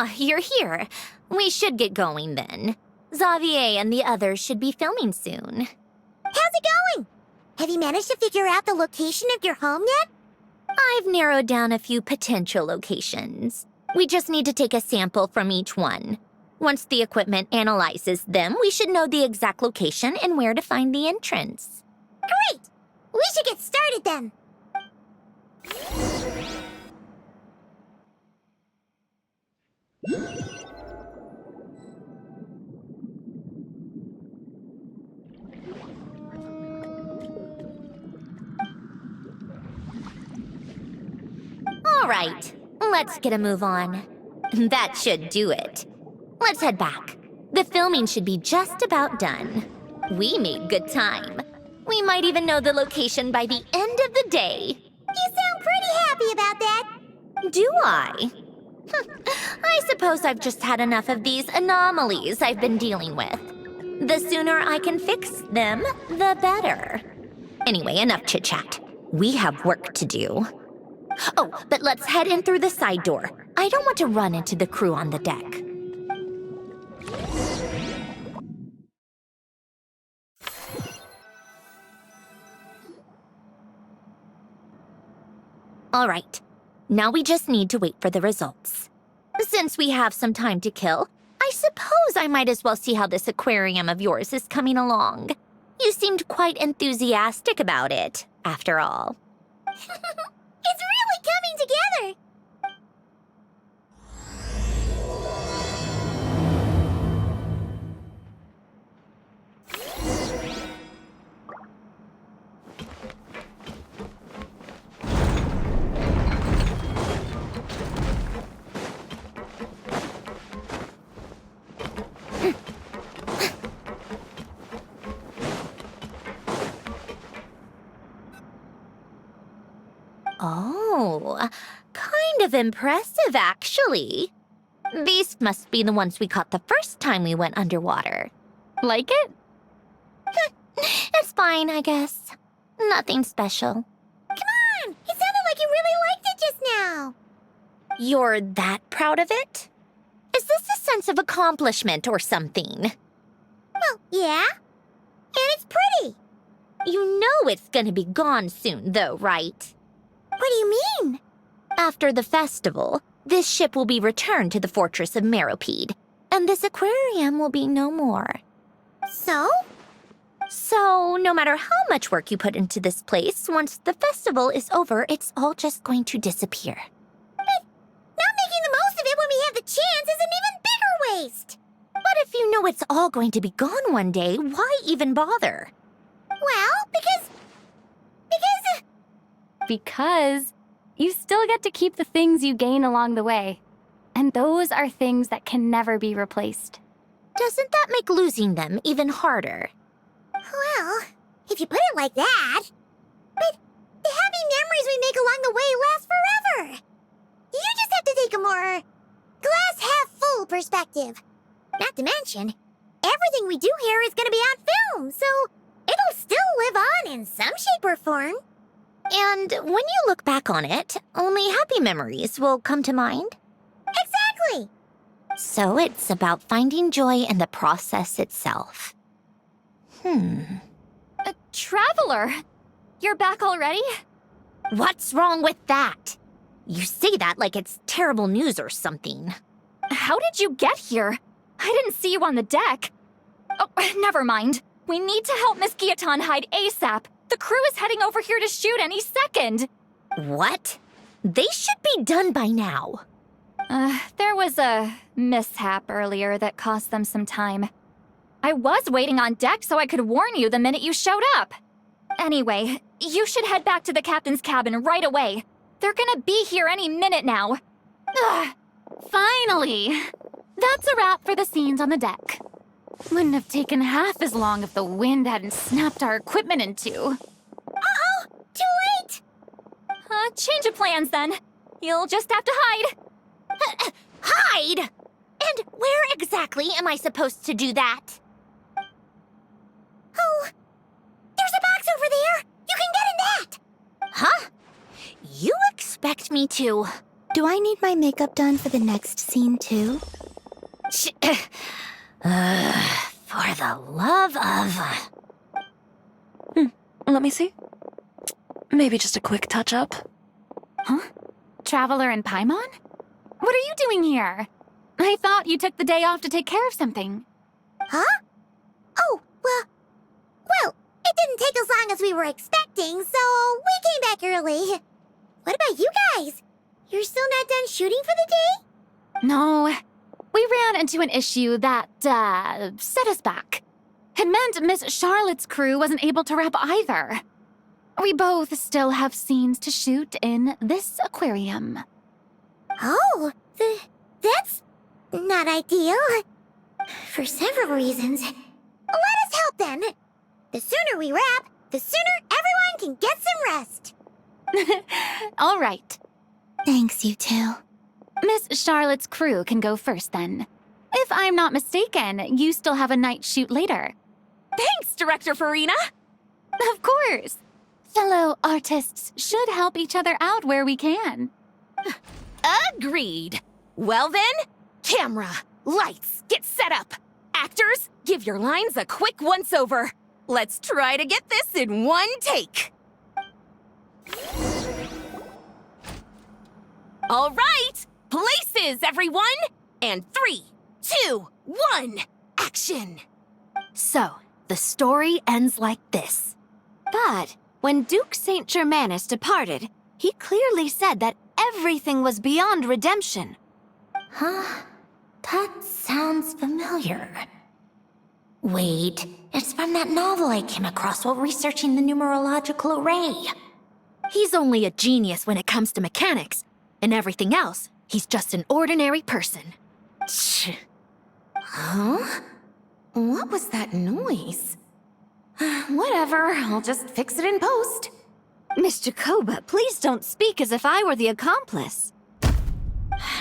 Ah, you're here. We should get going then. Xavier and the others should be filming soon. How's it going? Have you managed to figure out the location of your home yet? I've narrowed down a few potential locations. We just need to take a sample from each one. Once the equipment analyzes them, we should know the exact location and where to find the entrance. Great! We should get started then. All right, let's get a move on. That should do it. Let's head back. The filming should be just about done. We made good time. We might even know the location by the end of the day. You sound pretty happy about that. Do I? I suppose I've just had enough of these anomalies I've been dealing with. The sooner I can fix them, the better. Anyway, enough chit-chat. We have work to do. Oh, but let's head in through the side door. I don't want to run into the crew on the deck. All right, now we just need to wait for the results. Since we have some time to kill, I suppose I might as well see how this aquarium of yours is coming along. You seemed quite enthusiastic about it, after all. It's really coming together. Oh, kind of impressive, actually. These must be the ones we caught the first time we went underwater. Like it? It's fine, I guess. Nothing special. Come on! It sounded like you really liked it just now. You're that proud of it? Is this a sense of accomplishment or something? Well, yeah. And it's pretty. You know it's gonna be gone soon, though, right? What do you mean? After the festival, this ship will be returned to the fortress of Meropide, and this aquarium will be no more. So? So, no matter how much work you put into this place, once the festival is over, it's all just going to disappear. But not making the most of it when we have the chance is an even bigger waste. But if you know it's all going to be gone one day, why even bother? Well, because you still get to keep the things you gain along the way. And those are things that can never be replaced. Doesn't that make losing them even harder? well, if you put it like that. But the happy memories we make along the way last forever. You just have to take a more glass-half-full perspective. Not to mention, everything we do here is going to be on film, so it'll still live on in some shape or form. And when you look back on it, only happy memories will come to mind? Exactly! So it's about finding joy in the process itself. Traveler! You're back already? What's wrong with that? You say that like it's terrible news or something. How did you get here? I didn't see you on the deck. Oh, never mind. We need to help Miss Guillotin hide ASAP. The crew is heading over here to shoot any second. What? They should be done by now. There was a mishap earlier that cost them some time. I was waiting on deck so I could warn you the minute you showed up. Anyway, you should head back to the captain's cabin right away. They're gonna be here any minute now. Finally! That's a wrap for the scenes on the deck. Wouldn't have taken half as long if the wind hadn't snapped our equipment in two. Uh-oh! Too late! Change of plans then. You'll just have to hide. Hide? And where exactly am I supposed to do that? Oh, there's a box over there! You can get in that! Huh? You expect me to... Do I need my makeup done for the next scene, too? For the love of... Let me see. Maybe just a quick touch-up. Huh? Traveler and Paimon? What are you doing here? I thought you took the day off to take care of something. Huh? Oh, well, it didn't take as long as we were expecting, so we came back early. What about you guys? You're still not done shooting for the day? No, we ran into an issue that, set us back. It meant Miss Charlotte's crew wasn't able to wrap either. We both still have scenes to shoot in this aquarium. Oh, that's not ideal. For several reasons. Let us help then. The sooner we wrap, the sooner everyone can get some rest. All right. Thanks, you two. Miss Charlotte's crew can go first then. If I'm not mistaken, you still have a night shoot later. Thanks, Director Farina! Of course. Fellow artists should help each other out where we can. Agreed. Well then, camera, lights, get set up. Actors, give your lines a quick once-over. Let's try to get this in one take. All right, places, everyone! And 3, 2, 1, action! So, the story ends like this. But when Duke Saint Germanus departed, he clearly said that everything was beyond redemption. Huh? That sounds familiar. Wait, it's from that novel I came across while researching the numerological array. He's only a genius when it comes to mechanics, and everything else, he's just an ordinary person. Huh? What was that noise? Whatever, I'll just fix it in post. Mr. Koba, please don't speak as if I were the accomplice.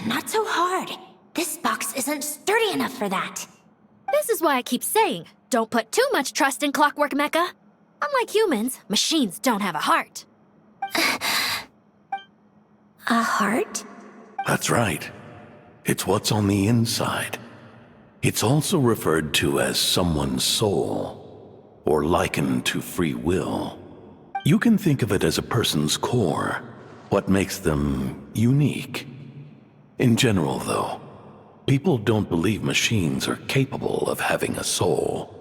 Not so hard. This box isn't sturdy enough for that. This is why I keep saying, don't put too much trust in Clockwork Mecha. Unlike humans, machines don't have a heart. A heart? That's right. It's what's on the inside. It's also referred to as someone's soul, or likened to free will. You can think of it as a person's core, what makes them unique. In general, though, people don't believe machines are capable of having a soul.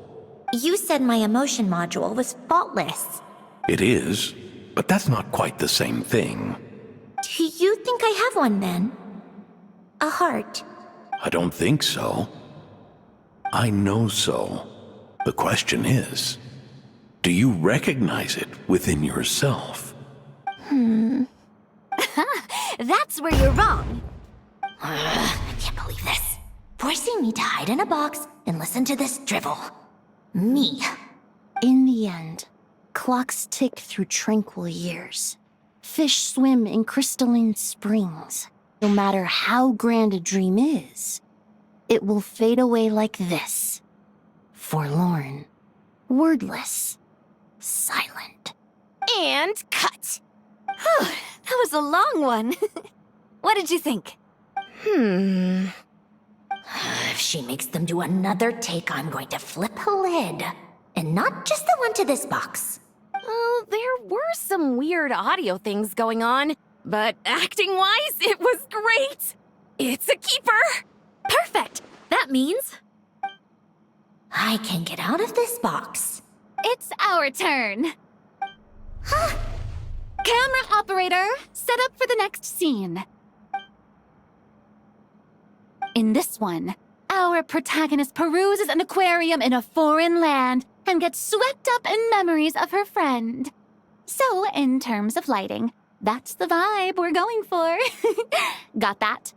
You said my emotion module was faultless. It is, but that's not quite the same thing. Do you think I have one then? A heart? I don't think so. I know so. The question is, do you recognize it within yourself? That's where you're wrong. I can't believe this. Forcing me to hide in a box and listen to this drivel. Me. In the end, clocks tick through tranquil years. Fish swim in crystalline springs. No matter how grand a dream is, it will fade away like this. Forlorn, wordless, silent. And cut. That was a long one. What did you think? If she makes them do another take, I'm going to flip a lid. And not just the one to this box. Well, there were some weird audio things going on, but acting-wise, it was great. It's a keeper. Perfect. That means I can get out of this box. It's our turn. Camera operator, set up for the next scene. In this one, our protagonist peruses an aquarium in a foreign land and gets swept up in memories of her friend. So, in terms of lighting, that's the vibe we're going for. Got that?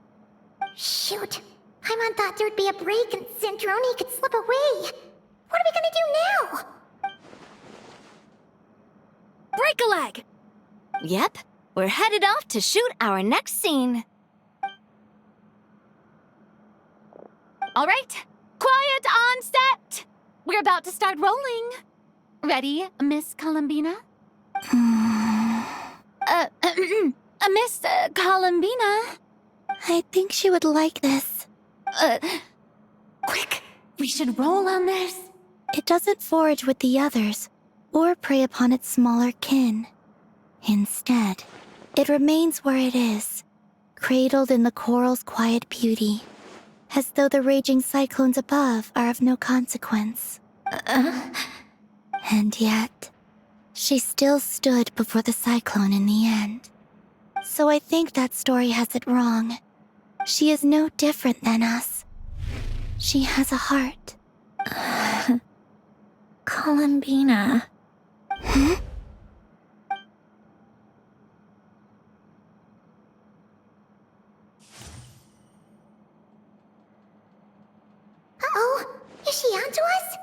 Shoot. Paimon thought there'd be a break and Sandrone could slip away. What are we gonna do now? break a leg. Yep, we're headed off to shoot our next scene. All right, quiet on set. We're about to start rolling. Ready, Miss Columbina? Miss Columbina. I think she would like this. Quick, we should roll on this. It doesn't forage with the others, or prey upon its smaller kin. Instead, it remains where it is, cradled in the coral's quiet beauty, as though the raging cyclones above are of no consequence. And yet, she still stood before the cyclone in the end. So I think that story has it wrong. She is no different than us. She has a heart. Columbina. Uh-oh, is she onto us?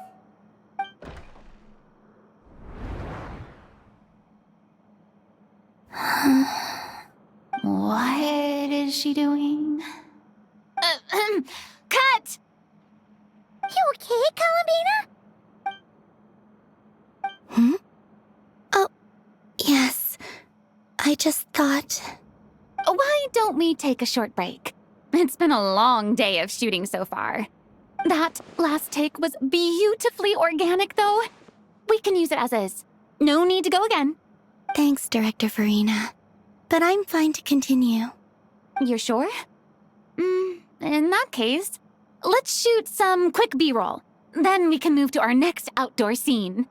What is she doing? Cut! You okay, Columbina? Oh, yes. I just thought... Why don't we take a short break? It's been a long day of shooting so far. That last take was beautifully organic, though. We can use it as is. No need to go again. Thanks, Director Farina. But I'm fine to continue. You're sure? In that case, let's shoot some quick B-roll. Then we can move to our next outdoor scene.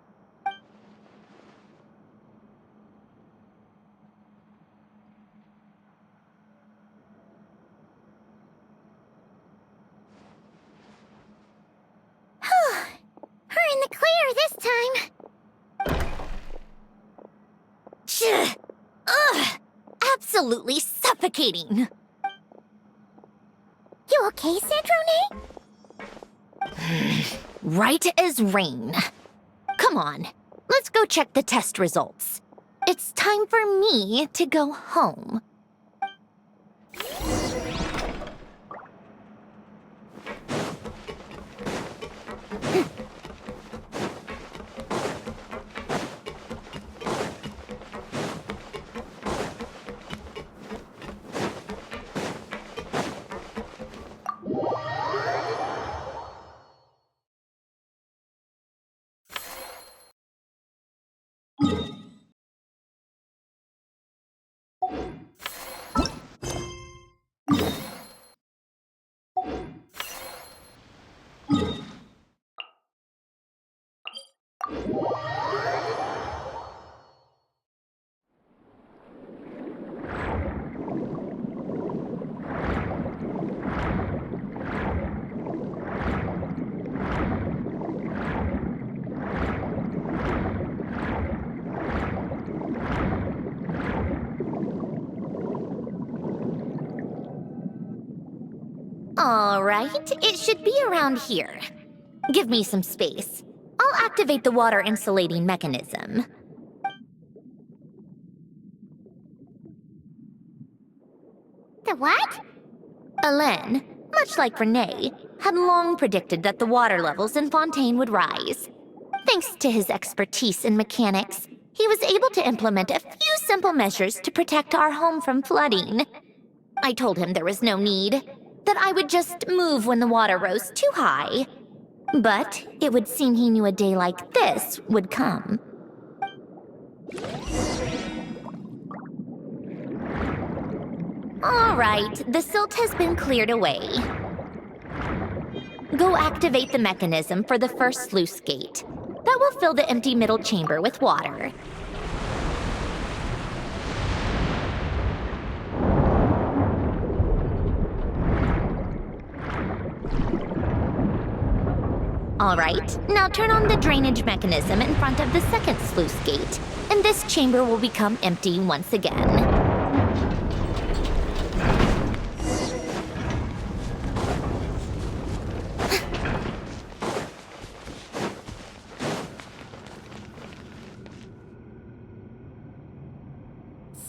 We're in the clear this time. Ugh! Absolutely suffocating. You okay, Sandrone? Right as rain. Come on, let's go check the test results. It's time for me to go home. All right, it should be around here. Give me some space. I'll activate the water insulating mechanism. The what? Alain, much like Renee, had long predicted that the water levels in Fontaine would rise. Thanks to his expertise in mechanics, he was able to implement a few simple measures to protect our home from flooding. I told him there was no need, that I would just move when the water rose too high. But it would seem he knew a day like this would come. All right, the silt has been cleared away. Go activate the mechanism for the first sluice gate. That will fill the empty middle chamber with water. All right, now turn on the drainage mechanism in front of the second sluice gate, and this chamber will become empty once again.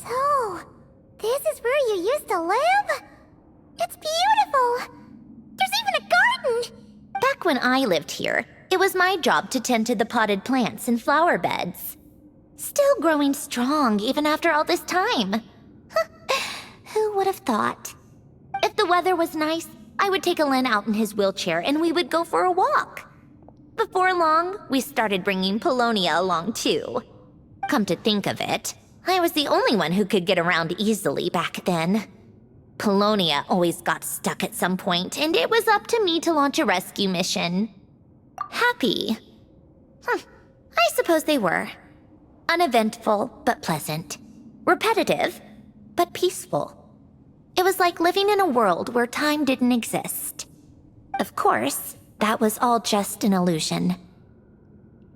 So, this is where you used to live? It's beautiful! There's even a garden! Back when I lived here, it was my job to tend to the potted plants and flower beds. Still growing strong even after all this time. thought. If the weather was nice, I would take Alen out in his wheelchair and we would go for a walk. Before long, we started bringing Polonia along too. Come to think of it, I was the only one who could get around easily back then. Polonia always got stuck at some point, and it was up to me to launch a rescue mission. Happy. I suppose they were. Uneventful, but pleasant. Repetitive, but peaceful. It was like living in a world where time didn't exist. Of course, that was all just an illusion.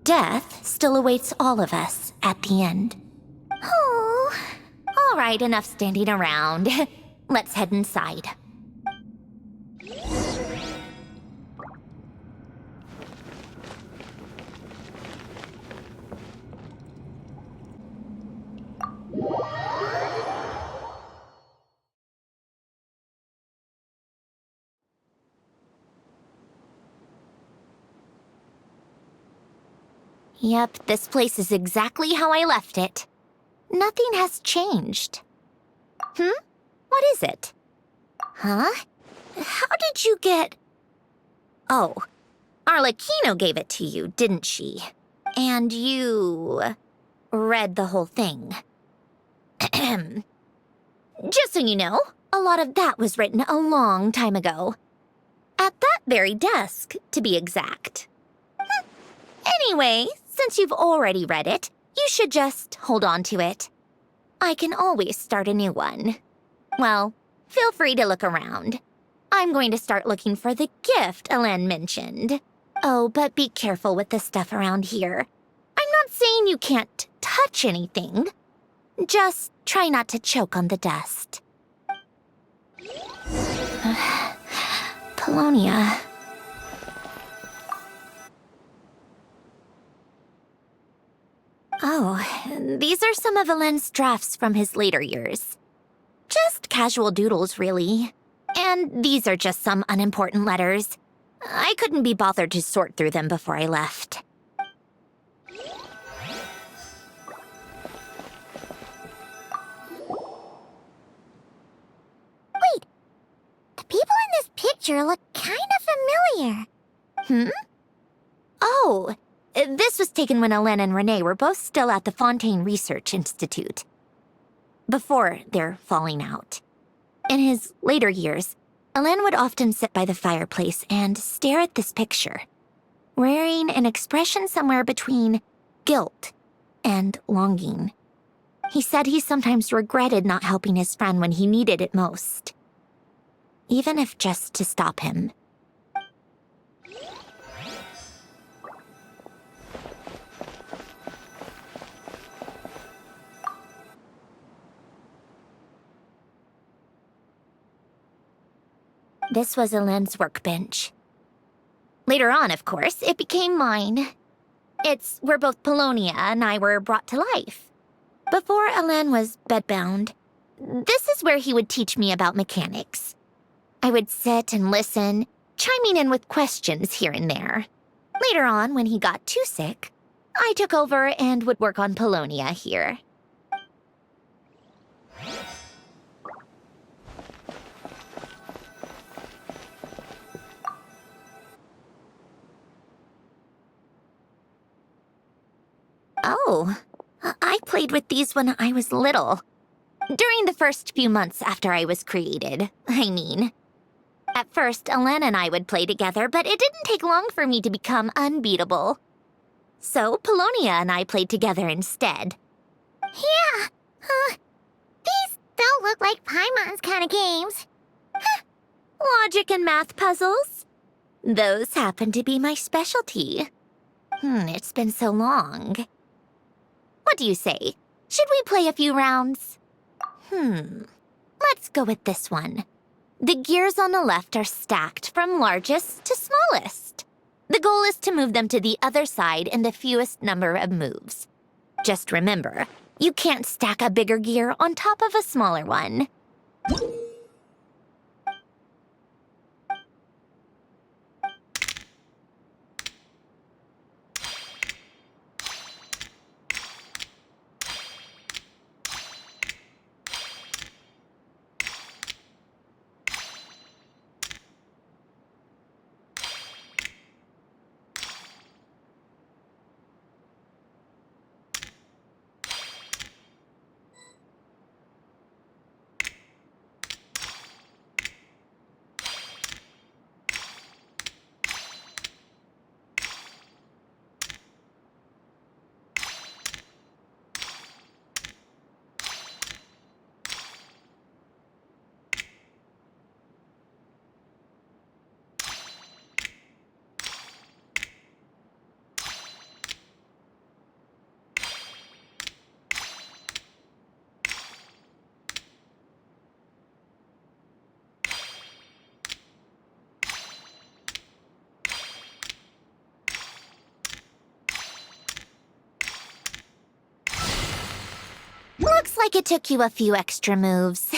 Death still awaits all of us at the end. Oh. All right, enough standing around. Let's head inside. Yep, this place is exactly how I left it. Nothing has changed. What is it? Huh? How did you get... Oh, Arlecchino gave it to you, didn't she? And you... read the whole thing. Just so you know, a lot of that was written a long time ago. At that very desk, to be exact. Anyway, since you've already read it, you should just hold on to it. I can always start a new one. Well, feel free to look around. I'm going to start looking for the gift Alen mentioned. Oh, but be careful with the stuff around here. I'm not saying you can't touch anything. Just try not to choke on the dust. Polonia. Oh, these are some of Alen's drafts from his later years. Just casual doodles, really. And these are just some unimportant letters. I couldn't be bothered to sort through them before I left. Wait, the people in this picture look kind of familiar. Oh, this was taken when Alen and Renee were both still at the Fontaine Research Institute. Before their falling out. In his later years, Alen would often sit by the fireplace and stare at this picture, wearing an expression somewhere between guilt and longing. He said he sometimes regretted not helping his friend when he needed it most, even if just to stop him. This was Alen's workbench. Later on, of course, it became mine. It's where both Polonia and I were brought to life. Before Alen was bedbound, this is where he would teach me about mechanics. I would sit and listen, chiming in with questions here and there. Later on, when he got too sick, I took over and would work on Polonia here. Oh, I played with these when I was little. During the first few months after I was created, I mean. At first, Alen and I would play together, but it didn't take long for me to become unbeatable. So, Polonia and I played together instead. Yeah, these don't look like Paimon's kind of games. Logic and math puzzles? Those happen to be my specialty. It's been so long. What do you say? Should we play a few rounds? Let's go with this one. The gears on the left are stacked from largest to smallest. The goal is to move them to the other side in the fewest number of moves. Just remember, you can't stack a bigger gear on top of a smaller one. like it took you a few extra moves.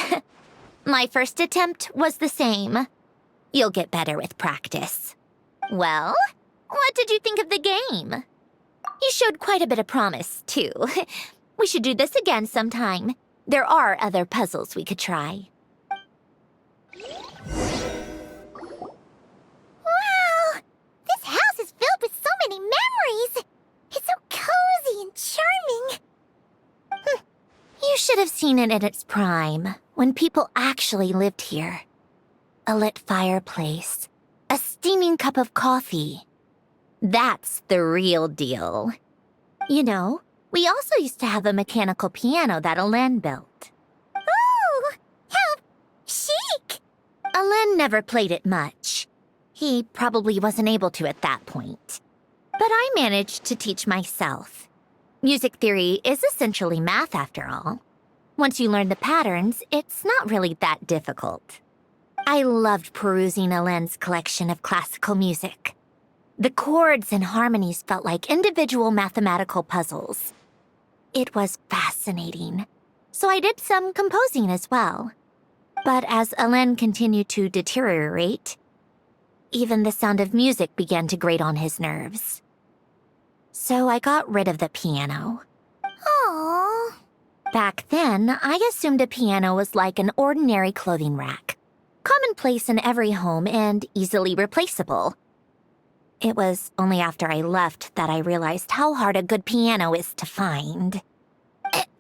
My first attempt was the same. You'll get better with practice. Well, what did you think of the game? You showed quite a bit of promise, too. We should do this again sometime. There are other puzzles we could try. Wow! This house is filled with so many memories! It's so cozy and charming! You should have seen it in its prime, when people actually lived here. A lit fireplace, a steaming cup of coffee. That's the real deal. You know, we also used to have a mechanical piano that Alen built. Ooh! How chic! Alen never played it much. He probably wasn't able to at that point. But I managed to teach myself. Music theory is essentially math after all. Once you learn the patterns, it's not really that difficult. I loved perusing Alen's collection of classical music. The chords and harmonies felt like individual mathematical puzzles. It was fascinating. So I did some composing as well. But as Alen continued to deteriorate, even the sound of music began to grate on his nerves. So I got rid of the piano. Aww. Back then, I assumed a piano was like an ordinary clothing rack. Commonplace in every home and easily replaceable. It was only after I left that I realized how hard a good piano is to find.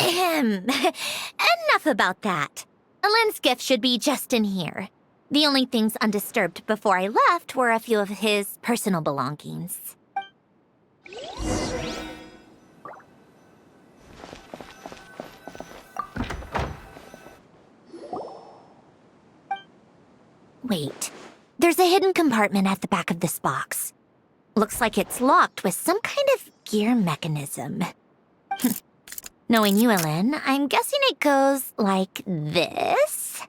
Enough about that. Alen's gift should be just in here. The only things undisturbed before I left were a few of his personal belongings. Wait, there's a hidden compartment at the back of this box. Looks like it's locked with some kind of gear mechanism. Knowing you, Alen, I'm guessing it goes like this,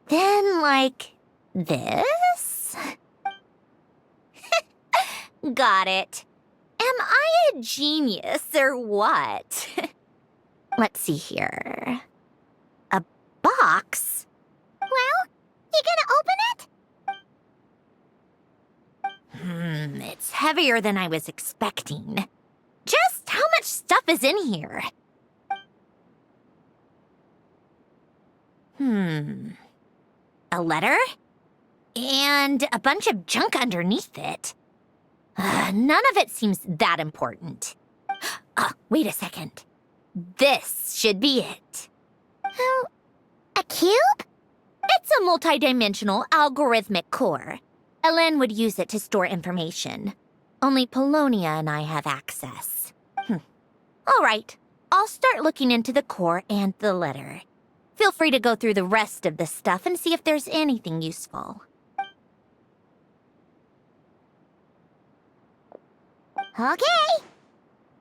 then like this. Got it. Am I a genius or what? Let's see here. A box? Well, you gonna open it? It's heavier than I was expecting. Just how much stuff is in here? A letter? And a bunch of junk underneath it. None of it seems that important. Wait a second. This should be it. Oh, a cube? It's a multidimensional algorithmic core. Alen would use it to store information. Only Polonia and I have access. All right, I'll start looking into the core and the letter. Feel free to go through the rest of the stuff and see if there's anything useful. Okay.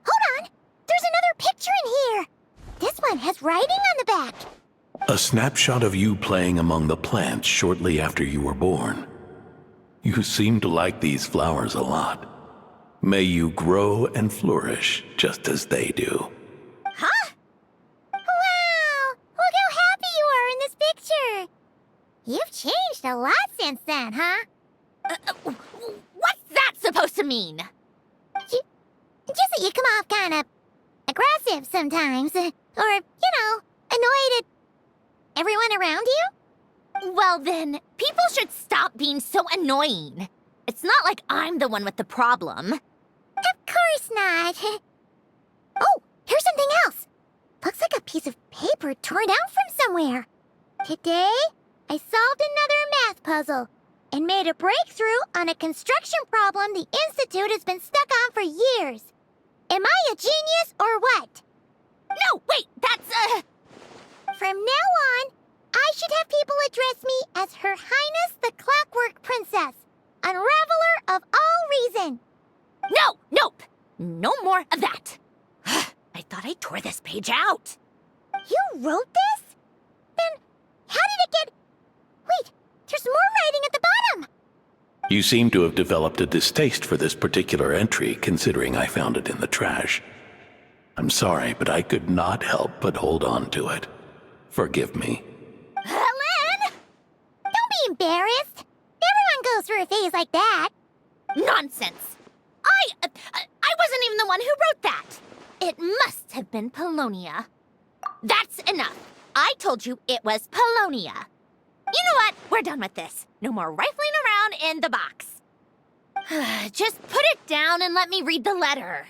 Hold on. There's another picture in here. This one has writing on the back. A snapshot of you playing among the plants shortly after you were born. You seem to like these flowers a lot. May you grow and flourish just as they do. Huh? Wow! Look how happy you are in this picture. You've changed a lot since then, huh? What's that supposed to mean? Just that you come off kind of aggressive sometimes. Or, annoyed at everyone around you? Well then, people should stop being so annoying. It's not like I'm the one with the problem. Of course not. Oh, here's something else. Looks like a piece of paper torn out from somewhere. Today, I solved another math puzzle and made a breakthrough on a construction problem the Institute has been stuck on for years. Am I a genius or what? No, wait, that's From now on, I should have people address me as Her Highness the Clockwork Princess, Unraveler of all reason. Nope. No more of that. I thought I tore this page out. You wrote this? Then how did it get... Wait, there's more writing at the bottom. You seem to have developed a distaste for this particular entry, considering I found it in the trash. I'm sorry, but I could not help but hold on to it. Forgive me. Helen! Don't be embarrassed. Everyone goes through a phase like that. Nonsense! I wasn't even the one who wrote that! It must have been Polonia. That's enough. I told you it was Polonia. You know what? We're done with this. No more rifling around in the box. Just put it down and let me read the letter.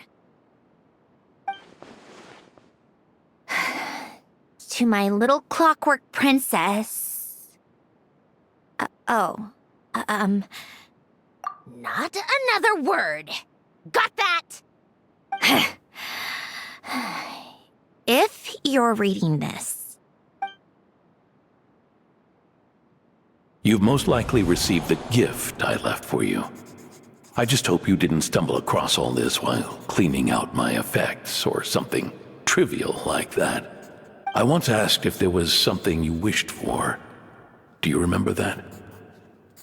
To my little clockwork princess. Not another word. Got that? If you're reading this, You've most likely received the gift I left for you. I just hope you didn't stumble across all this while cleaning out my effects or something trivial like that. I once asked if there was something you wished for. Do you remember that?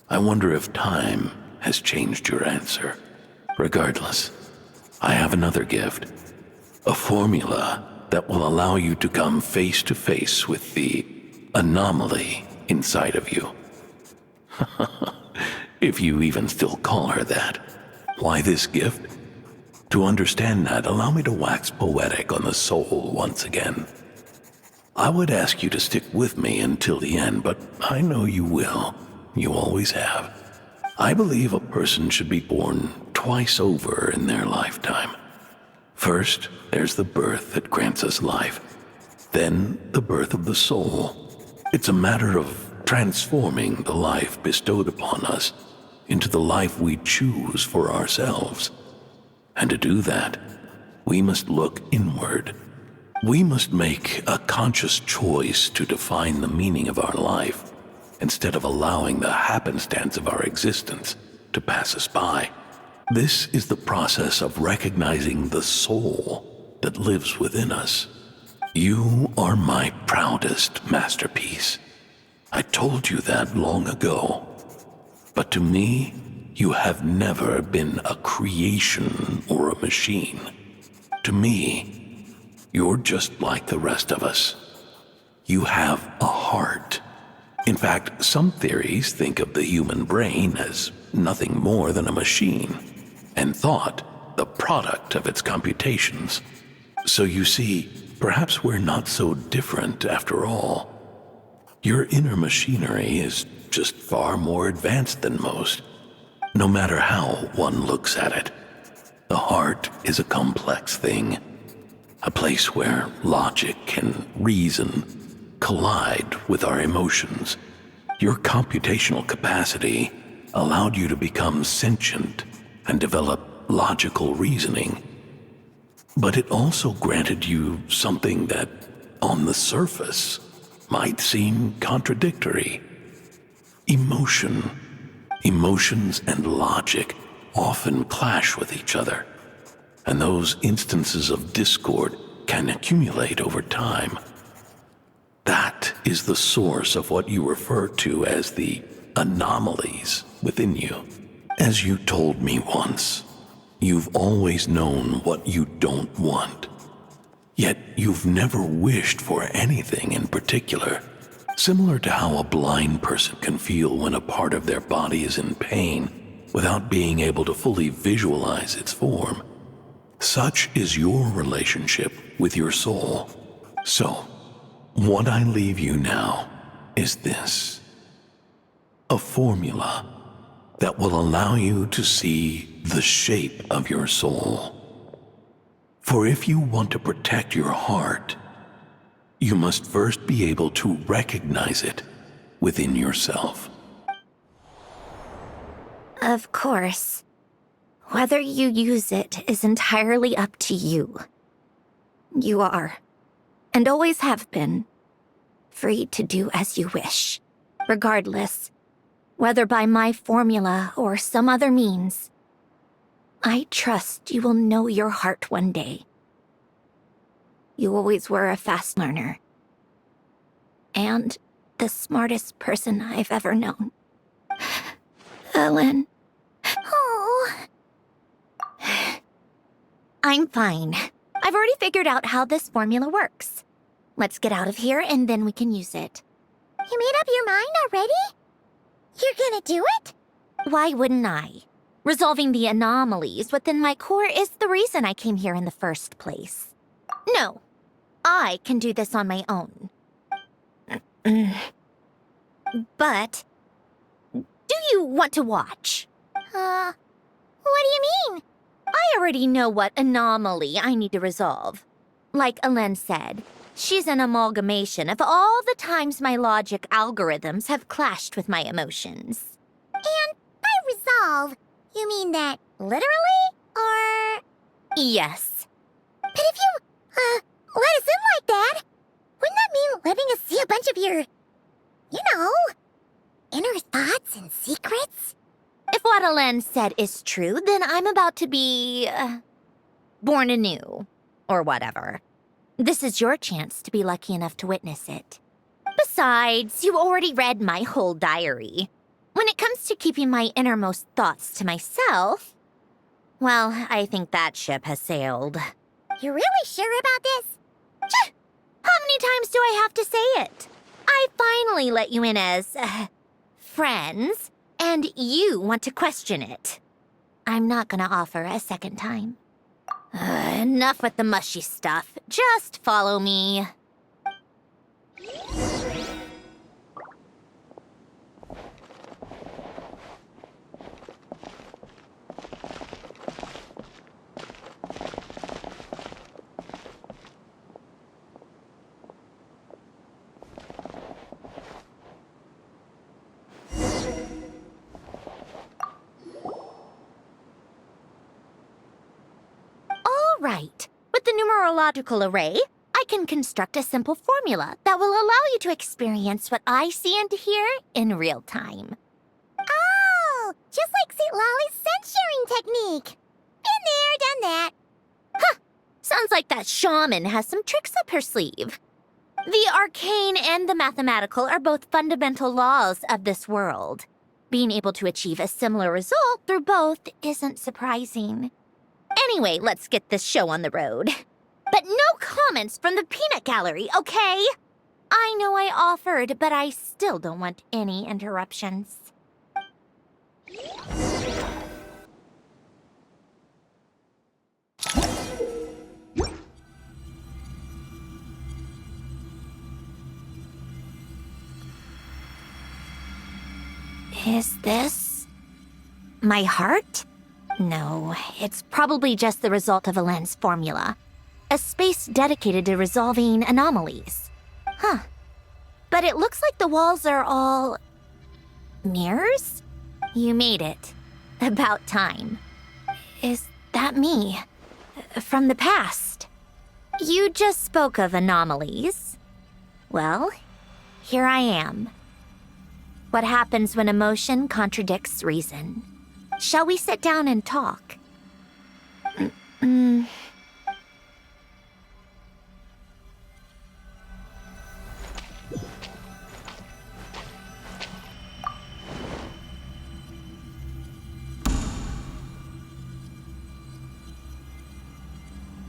I wonder if time has changed your answer. Regardless, I have another gift. A formula that will allow you to come face to face with the anomaly inside of you. If you even still call her that. Why this gift? To understand that, allow me to wax poetic on the soul once again. I would ask you to stick with me until the end, but I know you will. You always have. I believe a person should be born twice over in their lifetime. First, there's the birth that grants us life. Then, the birth of the soul. It's a matter of transforming the life bestowed upon us into the life we choose for ourselves. And to do that, we must look inward. We must make a conscious choice to define the meaning of our life, instead of allowing the happenstance of our existence to pass us by. This is the process of recognizing the soul that lives within us. You are my proudest masterpiece. I told you that long ago. But to me, you have never been a creation or a machine. To me, you're just like the rest of us. You have a heart. In fact, some theories think of the human brain as nothing more than a machine, and thought the product of its computations. So you see, perhaps we're not so different after all. Your inner machinery is just far more advanced than most, no matter how one looks at it. The heart is a complex thing, a place where logic and reason collide with our emotions. Your computational capacity allowed you to become sentient and develop logical reasoning. But it also granted you something that, on the surface, might seem contradictory. Emotion. Emotions and logic often clash with each other, and those instances of discord can accumulate over time. That is the source of what you refer to as the anomalies within you. As you told me once, you've always known what you don't want. Yet you've never wished for anything in particular. Similar to how a blind person can feel when a part of their body is in pain without being able to fully visualize its form. Such is your relationship with your soul. So, what I leave you now is this: a formula that will allow you to see the shape of your soul. For if you want to protect your heart, you must first be able to recognize it within yourself. of course. Whether you use it is entirely up to you. You are, and always have been, free to do as you wish, regardless, whether by my formula or some other means. I trust you will know your heart one day. You always were a fast learner, and the smartest person I've ever known. Ellen. Oh. I'm fine. I've already figured out how this formula works. Let's get out of here and then we can use it. You made up your mind already? You're gonna do it? Why wouldn't I? Resolving the anomalies within my core is the reason I came here in the first place. No, I can do this on my own. But, do you want to watch? What do you mean? I already know what anomaly I need to resolve. Like Alen said, she's an amalgamation of all the times my logic algorithms have clashed with my emotions. And by resolve, you mean that literally? Or... Yes. But if you, let us in like that, wouldn't that mean letting us see a bunch of your, inner thoughts and secrets? If what Alen said is true, then I'm about to be... born anew. Or whatever. This is your chance to be lucky enough to witness it. Besides, you already read my whole diary. When it comes to keeping my innermost thoughts to myself, well, I think that ship has sailed. You're really sure about this? How many times do I have to say it? I finally let you in as, friends, and you want to question it. I'm not gonna offer a second time. Enough with the mushy stuff. Just follow me. Right. With the numerological array, I can construct a simple formula that will allow you to experience what I see and hear in real time. Oh, just like St. Lolly's scent-sharing technique. Been there, done that. Huh. Sounds like that shaman has some tricks up her sleeve. The arcane and the mathematical are both fundamental laws of this world. Being able to achieve a similar result through both isn't surprising. Anyway, let's get this show on the road. But no comments from the peanut gallery, okay? I know I offered, but I still don't want any interruptions. Is this my heart? No, it's probably just the result of Alen's formula. A space dedicated to resolving anomalies. Huh. But it looks like the walls are all... mirrors? You made it. About time. Is that me? From the past? You just spoke of anomalies. Well, here I am. What happens when emotion contradicts reason? Shall we sit down and talk?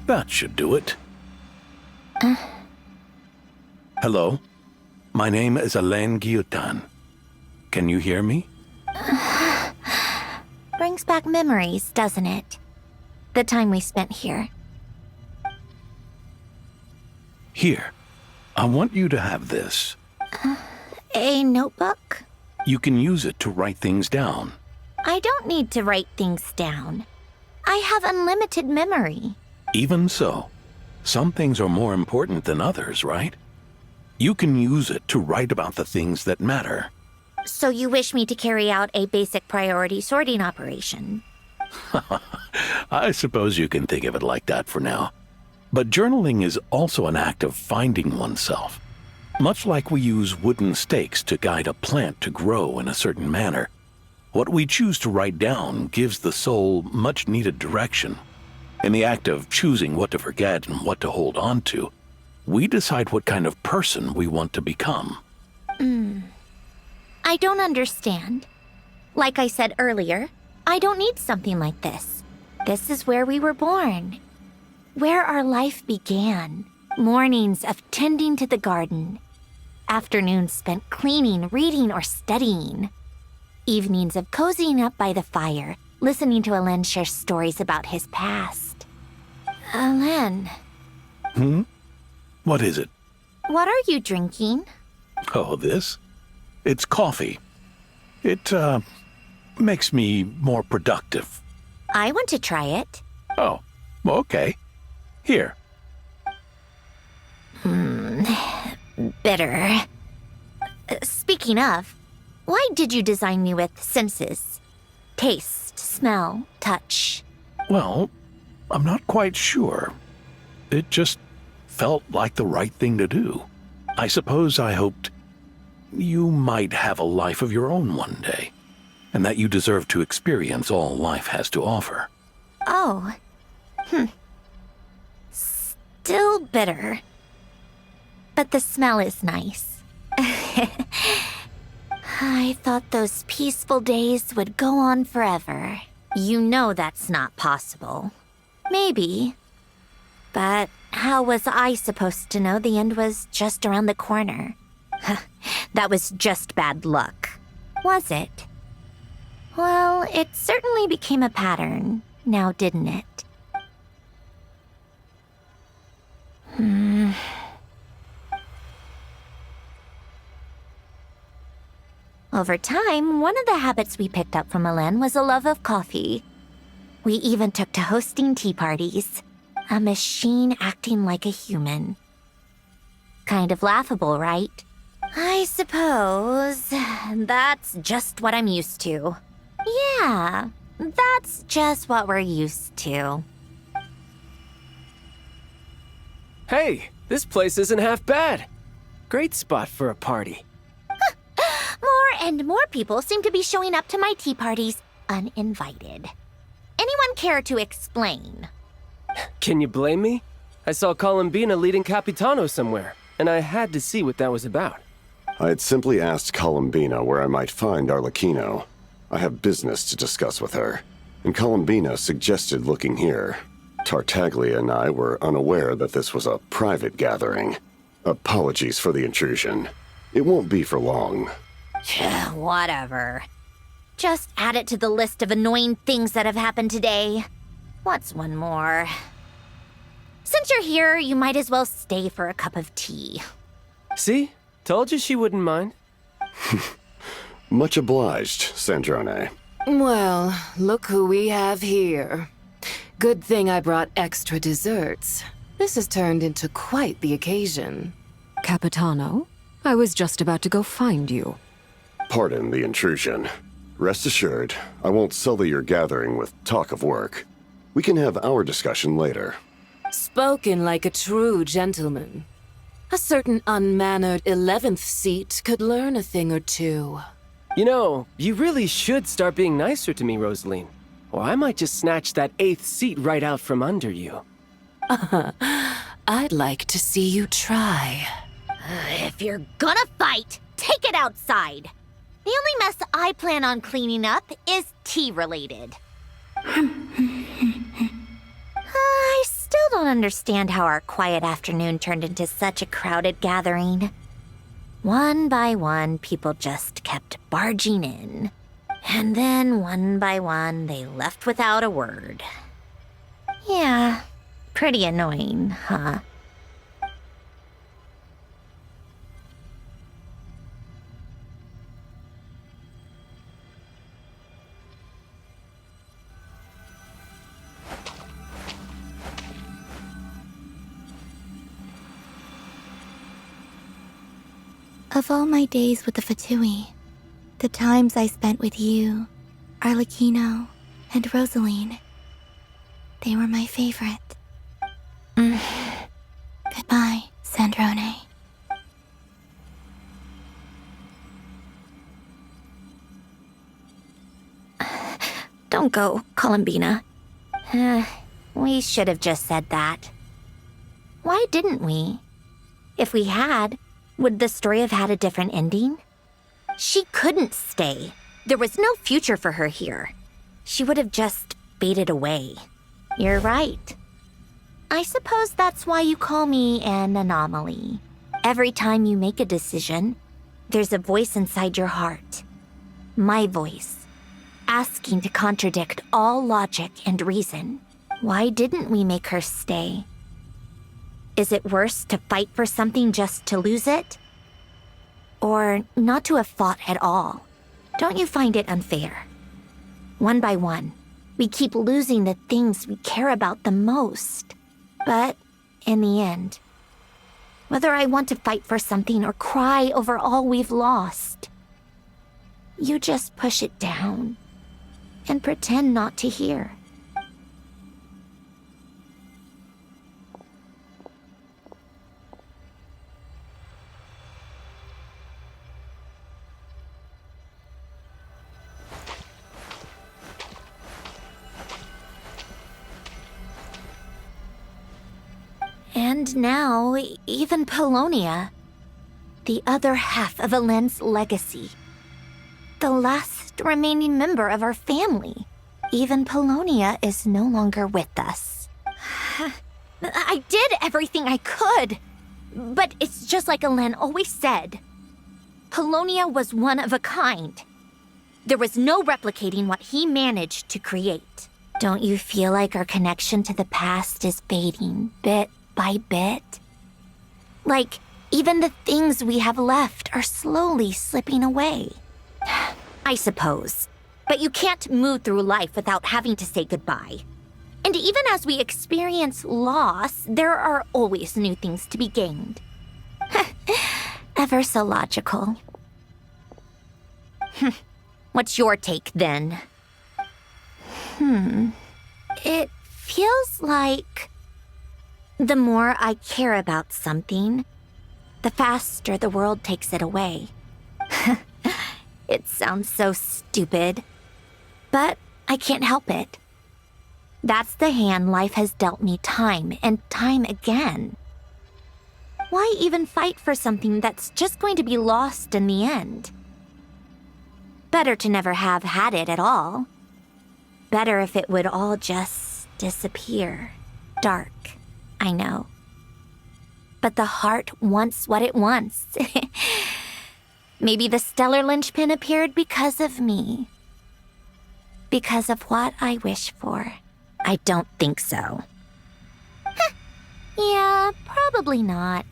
That should do it. Hello? My name is Alain Guillotin. Can you hear me? Brings back memories, doesn't it? The time we spent here. Here. I want you to have this. A notebook? You can use it to write things down. I don't need to write things down. I have unlimited memory. Even so, some things are more important than others, right? You can use it to write about the things that matter. So you wish me to carry out a basic priority sorting operation? I suppose you can think of it like that for now. But journaling is also an act of finding oneself. Much like we use wooden stakes to guide a plant to grow in a certain manner, what we choose to write down gives the soul much-needed direction. In the act of choosing what to forget and what to hold on to, we decide what kind of person we want to become. I don't understand. Like I said earlier, I don't need something like this. This is where we were born. Where our life began. Mornings of tending to the garden. Afternoons spent cleaning, reading, or studying. Evenings of cozying up by the fire, listening to Alen share stories about his past. Alen, What is it? what are you drinking? Oh, this? It's coffee. It, makes me more productive. I want to try it. Oh, okay. Here. Bitter. Speaking of, why did you design me with senses? Taste, smell, touch. Well, I'm not quite sure. It just felt like the right thing to do. I suppose I hoped you might have a life of your own one day, and that you deserve to experience all life has to offer. Oh. Still bitter. But the smell is nice. I thought those peaceful days would go on forever. You know that's not possible. Maybe. But how was I supposed to know the end was just around the corner? That was just bad luck. Was it? Well, it certainly became a pattern, now didn't it? Over time, one of the habits we picked up from Alen was a love of coffee. We even took to hosting tea parties. A machine acting like a human. Kind of laughable, right? I suppose that's just what I'm used to. Yeah, that's just what we're used to. Hey, this place isn't half bad. Great spot for a party. More and more people seem to be showing up to my tea parties uninvited. Anyone care to explain? Can you blame me? I saw Columbina leading Capitano somewhere, and I had to see what that was about. I had simply asked Columbina where I might find Arlecchino. I have business to discuss with her, and Columbina suggested looking here. Tartaglia and I were unaware that this was a private gathering. Apologies for the intrusion. It won't be for long. Whatever. Just add it to the list of annoying things that have happened today. What's one more? Since you're here, you might as well stay for a cup of tea. See? Told you she wouldn't mind. Much obliged, Sandrone. Well, look who we have here. Good thing I brought extra desserts. This has turned into quite the occasion. Capitano, I was just about to go find you. Pardon the intrusion. Rest assured, I won't sully your gathering with talk of work. We can have our discussion later. Spoken like a true gentleman. A certain unmannered 11th seat could learn a thing or two. You know, you really should start being nicer to me, Rosaline. Or I might just snatch that 8th seat right out from under you. I'd like to see you try. If you're gonna fight, take it outside. The only mess I plan on cleaning up is tea-related. I still don't understand how our quiet afternoon turned into such a crowded gathering. One by one, people just kept barging in. And then, one by one, they left without a word. Yeah, pretty annoying, huh? Of all my days with the Fatui, the times I spent with you, Arlecchino, and Rosaline, they were my favorite. Goodbye, Sandrone. Don't go, Columbina. We should have just said that. Why didn't we? If we had, would the story have had a different ending? She couldn't stay. There was no future for her here. She would have just faded away. You're right. I suppose that's why you call me an anomaly. Every time you make a decision, there's a voice inside your heart. My voice, asking to contradict all logic and reason. Why didn't we make her stay? Is it worse to fight for something just to lose it? Or not to have fought at all? Don't you find it unfair? One by one, we keep losing the things we care about the most. But in the end, whether I want to fight for something or cry over all we've lost, you just push it down and pretend not to hear. And now, even Polonia, the other half of Elend's legacy, the last remaining member of our family, even Polonia is no longer with us. I did everything I could, but it's just like Elend always said. Polonia was one of a kind. There was no replicating what he managed to create. Don't you feel like our connection to the past is fading bit by bit? Like, even the things we have left are slowly slipping away. I suppose. But you can't move through life without having to say goodbye. And even as we experience loss, there are always new things to be gained. Ever so logical. What's your take, then? It feels like the more I care about something, the faster the world takes it away. It sounds so stupid, but I can't help it. That's the hand life has dealt me time and time again. Why even fight for something that's just going to be lost in the end? Better to never have had it at all. Better if it would all just disappear. Dark, I know. But the heart wants what it wants. Maybe the stellar linchpin appeared because of me. Because of what I wish for. I don't think so. Yeah, probably not.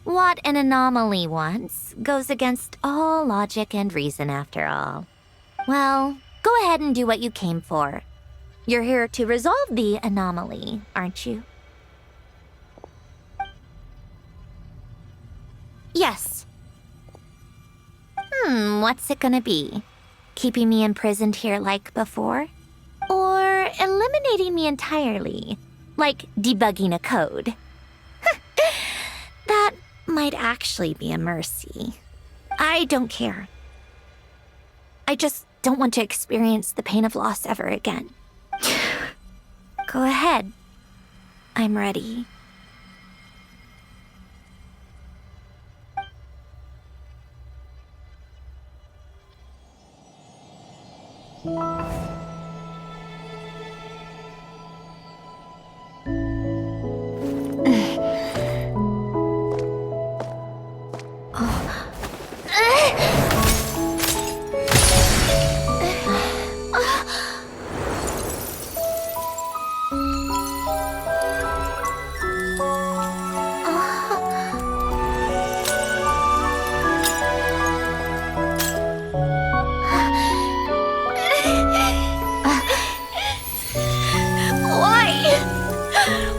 What an anomaly wants goes against all logic and reason after all. Well, go ahead and do what you came for. You're here to resolve the anomaly, aren't you? Yes. What's it gonna be? Keeping me imprisoned here like before? Or eliminating me entirely, like debugging a code? That might actually be a mercy. I don't care. I just don't want to experience the pain of loss ever again. Go ahead. I'm ready.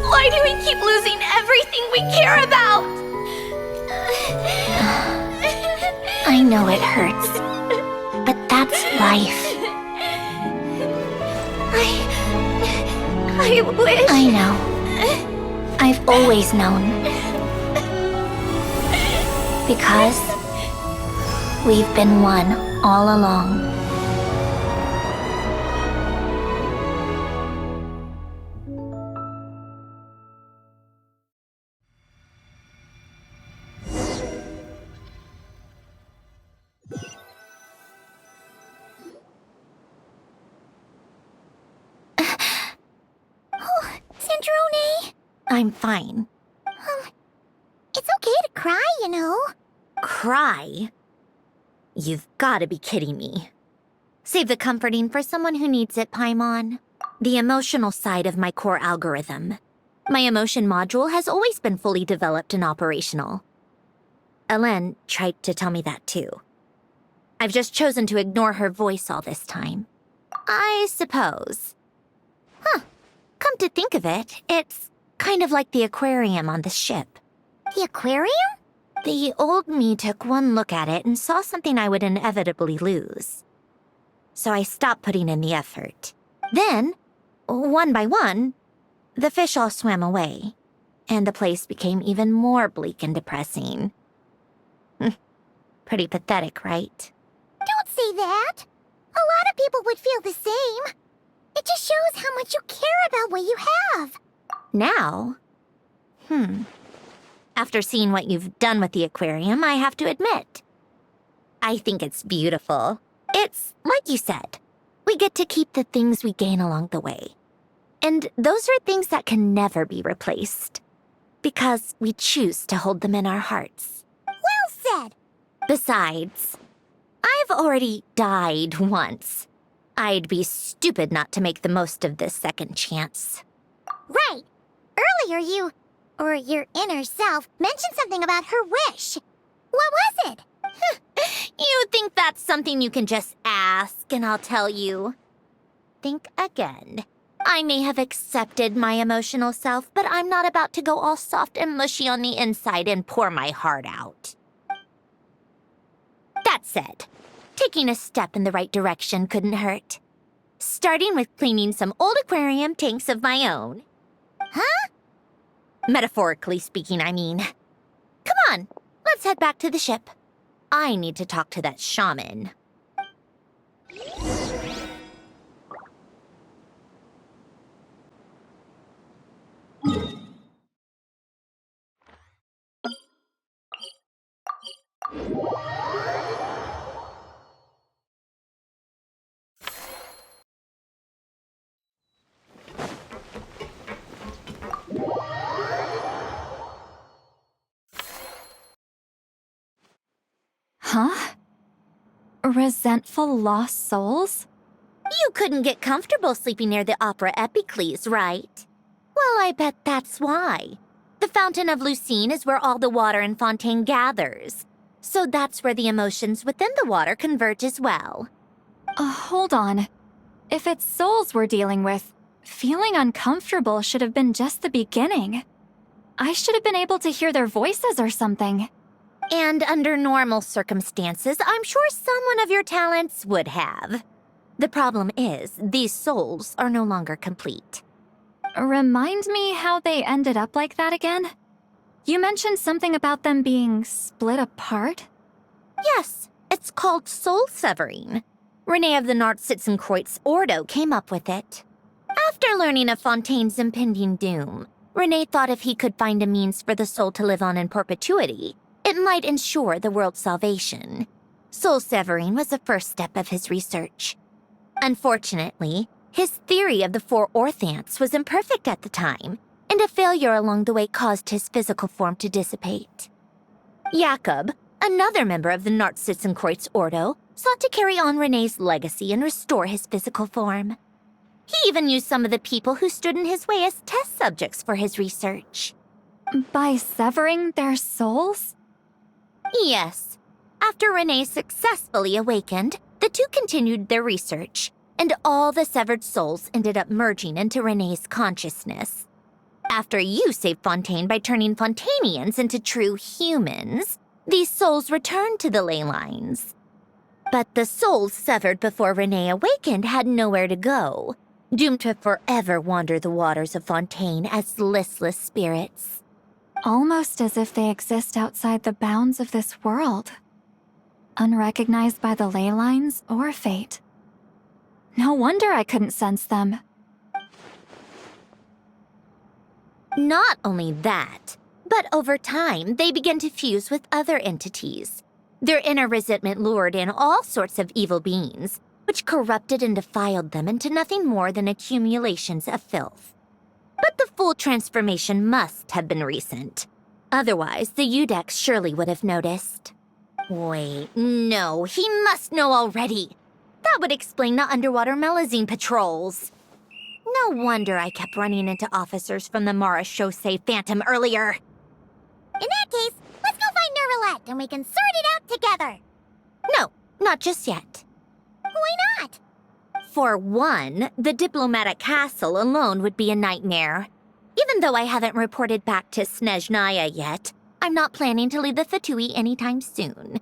Why do we keep losing everything we care about? I know it hurts, but that's life. I wish... I know. I've always known. Because we've been one all along. Sandrone! I'm fine. It's okay to cry, you know. Cry? You've gotta be kidding me. Save the comforting for someone who needs it, Paimon. The emotional side of my core algorithm. My emotion module has always been fully developed and operational. Elen tried to tell me that too. I've just chosen to ignore her voice all this time. I suppose. Come to think of it, it's kind of like the aquarium on the ship. The aquarium? The old me took one look at it and saw something I would inevitably lose. So I stopped putting in the effort. Then, one by one, the fish all swam away, and the place became even more bleak and depressing. Pretty pathetic, right? Don't say that. A lot of people would feel the same. It just shows how much you care about what you have. Now? After seeing what you've done with the aquarium, I have to admit, I think it's beautiful. It's like you said, we get to keep the things we gain along the way. And those are things that can never be replaced, because we choose to hold them in our hearts. Well said. Besides, I've already died once. I'd be stupid not to make the most of this second chance. Right. Earlier your inner self mentioned something about her wish. What was it? You think that's something you can just ask and I'll tell you? Think again. I may have accepted my emotional self, but I'm not about to go all soft and mushy on the inside and pour my heart out. That said, taking a step in the right direction couldn't hurt. Starting with cleaning some old aquarium tanks of my own. Huh? Metaphorically speaking, I mean. Come on, let's head back to the ship. I need to talk to that shaman. Huh? Resentful lost souls? You couldn't get comfortable sleeping near the Opera Epicles, right? Well, I bet that's why. The Fountain of Lucine is where all the water in Fontaine gathers. So that's where the emotions within the water converge as well. Hold on. If it's souls we're dealing with, feeling uncomfortable should have been just the beginning. I should have been able to hear their voices or something. And under normal circumstances, I'm sure someone of your talents would have. The problem is, these souls are no longer complete. Remind me how they ended up like that again? You mentioned something about them being split apart? Yes, it's called soul severing. Renee of the Nartsitzenkreuz Ordo came up with it. After learning of Fontaine's impending doom, Renee thought if he could find a means for the soul to live on in perpetuity, it might ensure the world's salvation. Soul severing was the first step of his research. Unfortunately, his theory of the four orthants was imperfect at the time, and a failure along the way caused his physical form to dissipate. Jakob, another member of the Nartsitzenkreuz Ordo, sought to carry on Renee's legacy and restore his physical form. He even used some of the people who stood in his way as test subjects for his research. By severing their souls? Yes. After Renee successfully awakened, the two continued their research, and all the severed souls ended up merging into Renee's consciousness. After you saved Fontaine by turning Fontainians into true humans, these souls returned to the ley lines. But the souls severed before Renee awakened had nowhere to go, doomed to forever wander the waters of Fontaine as listless spirits. Almost as if they exist outside the bounds of this world. Unrecognized by the ley lines or fate. No wonder I couldn't sense them. Not only that, but over time, they began to fuse with other entities. Their inner resentment lured in all sorts of evil beings, which corrupted and defiled them into nothing more than accumulations of filth. But the full transformation must have been recent. Otherwise, the Udex surely would have noticed. Wait, no, he must know already. That would explain the underwater melazine patrols. No wonder I kept running into officers from the Marechaussee Phantom earlier. In that case, let's go find Nervalette and we can sort it out together. No, not just yet. Why not? For one, the diplomatic castle alone would be a nightmare. Even though I haven't reported back to Snezhnaya yet, I'm not planning to leave the Fatui anytime soon.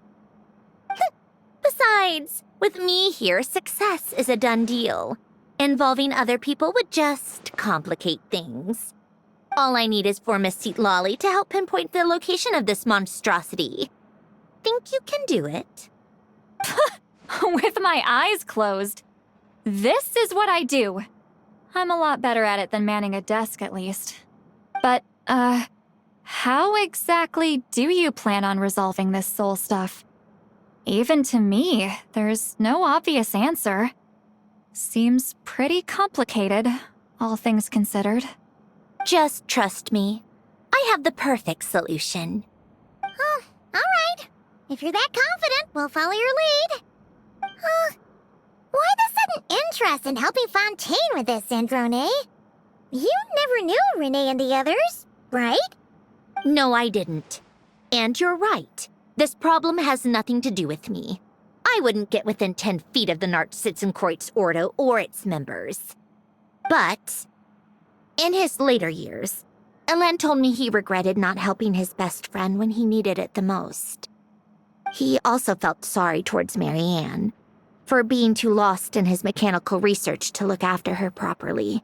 Besides, with me here, success is a done deal. Involving other people would just complicate things. All I need is for Miss Seatlolly to help pinpoint the location of this monstrosity. Think you can do it? With my eyes closed. This is what I do. I'm a lot better at it than manning a desk, at least. But, how exactly do you plan on resolving this soul stuff? Even to me, there's no obvious answer. Seems pretty complicated, all things considered. Just trust me. I have the perfect solution. Oh, all right. If you're that confident, we'll follow your lead. Why the sudden interest in helping Fontaine with this, Sandrone? You never knew Renee and the others, right? No, I didn't. And you're right. This problem has nothing to do with me. I wouldn't get within 10 feet of the Nartsitzenkreuz Ordo or its members. But, in his later years, Elen told me he regretted not helping his best friend when he needed it the most. He also felt sorry towards Marianne, for being too lost in his mechanical research to look after her properly.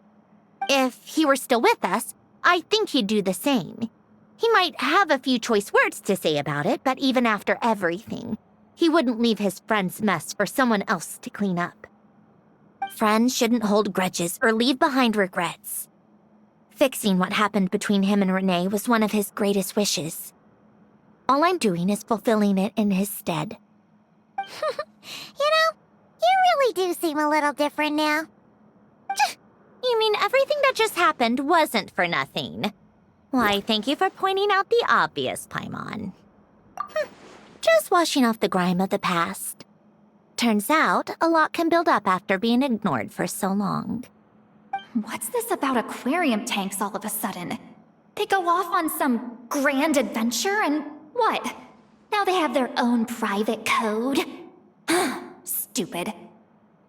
If he were still with us, I think he'd do the same. He might have a few choice words to say about it, but even after everything, he wouldn't leave his friend's mess for someone else to clean up. Friends shouldn't hold grudges or leave behind regrets. Fixing what happened between him and Renee was one of his greatest wishes. All I'm doing is fulfilling it in his stead. You know, you really do seem a little different now. You mean everything that just happened wasn't for nothing? Why, thank you for pointing out the obvious, Paimon. Just washing off the grime of the past. Turns out, a lot can build up after being ignored for so long. What's this about aquarium tanks all of a sudden? They go off on some grand adventure and what? Now they have their own private code? Stupid.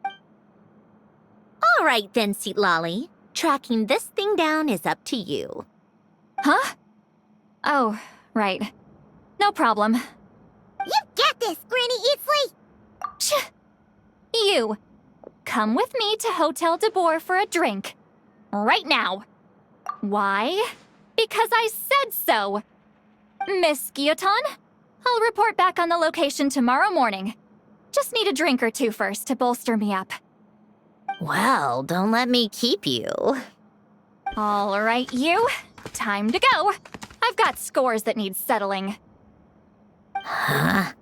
All right then, Seatlolly. Tracking this thing down is up to you. Huh? Oh, right. No problem. You got this, Granny Eatsley! You, come with me to Hotel de Boer for a drink. Right now. Why? Because I said so. Miss Guillotin, I'll report back on the location tomorrow morning. Just need a drink or two first to bolster me up. Well, don't let me keep you. All right, you. Time to go. I've got scores that need settling. Huh?